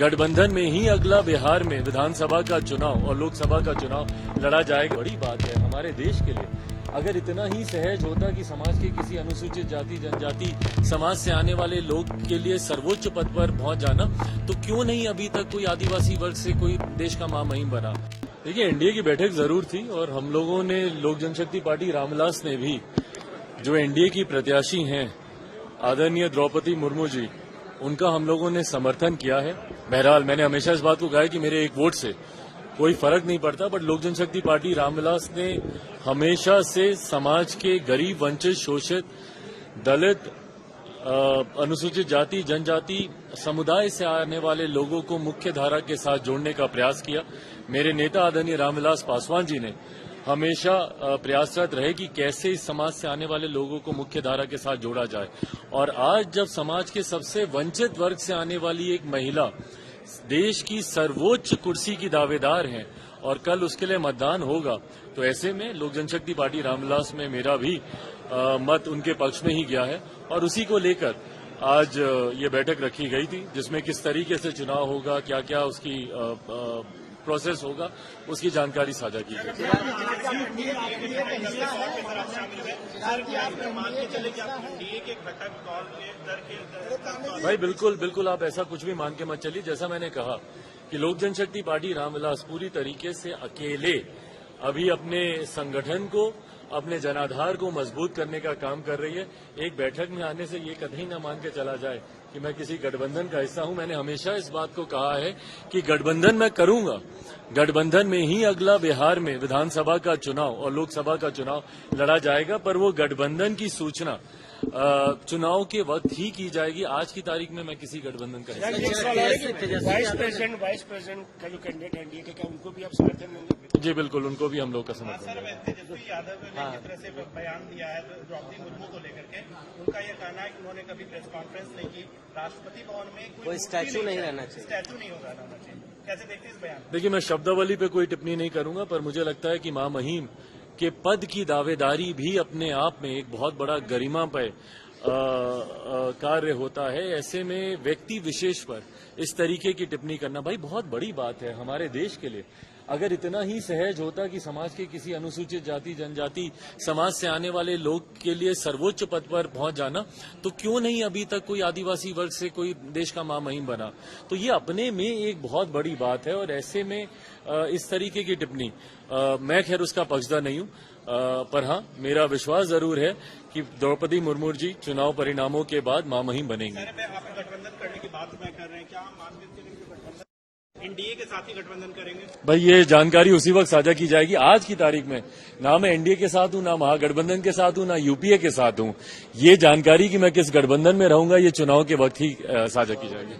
गठबंधन में ही अगला बिहार में विधानसभा का चुनाव और लोकसभा का चुनाव लड़ा जाएगा। बड़ी बात है हमारे देश के लिए। अगर इतना ही सहज होता कि समाज के किसी अनुसूचित जाति जनजाति समाज से आने वाले लोग के लिए सर्वोच्च पद पर पहुंच जाना, तो क्यों नहीं अभी तक कोई आदिवासी वर्ग से कोई देश का महामहिम बना। देखिए, एनडीए की बैठक जरूर थी और हम लोगों ने, लोक जनशक्ति पार्टी रामविलास ने भी, जो एनडीए की प्रत्याशी हैं आदरणीय द्रौपदी मुर्मू जी, उनका हम लोगों ने समर्थन किया है। बहरहाल मैंने हमेशा इस बात को कहा है कि मेरे एक वोट से कोई फर्क नहीं पड़ता, बट लोक जनशक्ति पार्टी रामविलास ने हमेशा से समाज के गरीब, वंचित, शोषित, दलित, अनुसूचित जाति जनजाति समुदाय से आने वाले लोगों को मुख्य धारा के साथ जोड़ने का प्रयास किया। मेरे नेता आदरणीय रामविलास पासवान जी ने हमेशा प्रयासरत रहे कि कैसे इस समाज से आने वाले लोगों को मुख्य धारा के साथ जोड़ा जाए। और आज जब समाज के सबसे वंचित वर्ग से आने वाली एक महिला देश की सर्वोच्च कुर्सी की दावेदार हैं और कल उसके लिए मतदान होगा, तो ऐसे में लोक जनशक्ति पार्टी रामविलास में मेरा भी मत उनके पक्ष में ही गया है। और उसी को लेकर आज ये बैठक रखी गई थी, जिसमें किस तरीके से चुनाव होगा, क्या क्या उसकी प्रोसेस होगा, उसकी जानकारी साझा की गई। भाई बिल्कुल बिल्कुल, आप ऐसा कुछ भी मान के मत चलिए। जैसा मैंने कहा कि लोक जनशक्ति पार्टी रामविलास पूरी तरीके से अकेले अभी अपने संगठन को, अपने जनाधार को मजबूत करने का काम कर रही है। एक बैठक में आने से ये कतई न मान के चला जाए कि मैं किसी गठबंधन का हिस्सा हूं। मैंने हमेशा इस बात को कहा है कि गठबंधन मैं करूंगा, गठबंधन में ही अगला बिहार में विधानसभा का चुनाव और लोकसभा का चुनाव लड़ा जाएगा, पर वो गठबंधन की सूचना चुनाव के वक्त ही की जाएगी। आज की तारीख में मैं किसी गठबंधन का हिस्सा। वाइस प्रेसिडेंट का जो कैंडिडेट एनडीए के, क्या उनको भी आप समर्थन देंगे? जी बिल्कुल, उनको भी हम लोग का समर्थन देंगे। तेजस्वी यादव ने जिस तरह से बयान दिया है द्रौपदी मुर्मू को लेकर के, उनका यह कहना है कि उन्होंने कभी प्रेस कॉन्फ्रेंस नहीं की, राष्ट्रपति भवन में कोई स्टैचू नहीं रहना चाहिए, स्टैचू नहीं होना चाहिए। कैसे देखते हैं इस बयान? देखिए, मैं शब्दावली पे कोई टिप्पणी नहीं करूंगा, पर मुझे लगता है कि महामहिम के पद की दावेदारी भी अपने आप में एक बहुत बड़ा गरिमा पे कार्य होता है। ऐसे में व्यक्ति विशेष पर इस तरीके की टिप्पणी करना भाई बहुत बड़ी बात है हमारे देश के लिए। अगर इतना ही सहज होता कि समाज के किसी अनुसूचित जाति जनजाति समाज से आने वाले लोग के लिए सर्वोच्च पद पर पहुंच जाना, तो क्यों नहीं अभी तक कोई आदिवासी वर्ग से कोई देश का महामहिम बना। तो ये अपने में एक बहुत बड़ी बात है। और ऐसे में इस तरीके की टिप्पणी, मैं खैर उसका पक्षधर नहीं हूं, पर हाँ, मेरा विश्वास जरूर है कि द्रौपदी मुर्मू जी चुनाव परिणामों के बाद महामहिम बनेंगे। आप गठबंधन करने की बात मैं कर रहे हैं, क्या मान एनडीए के साथ ही गठबंधन करेंगे? भाई ये जानकारी उसी वक्त साझा की जाएगी। आज की तारीख में ना मैं एनडीए के साथ हूं, ना महागठबंधन के साथ हूं, ना यूपीए के साथ हूं। ये जानकारी कि मैं किस गठबंधन में रहूंगा, ये चुनाव के वक्त ही साझा की जाएगी।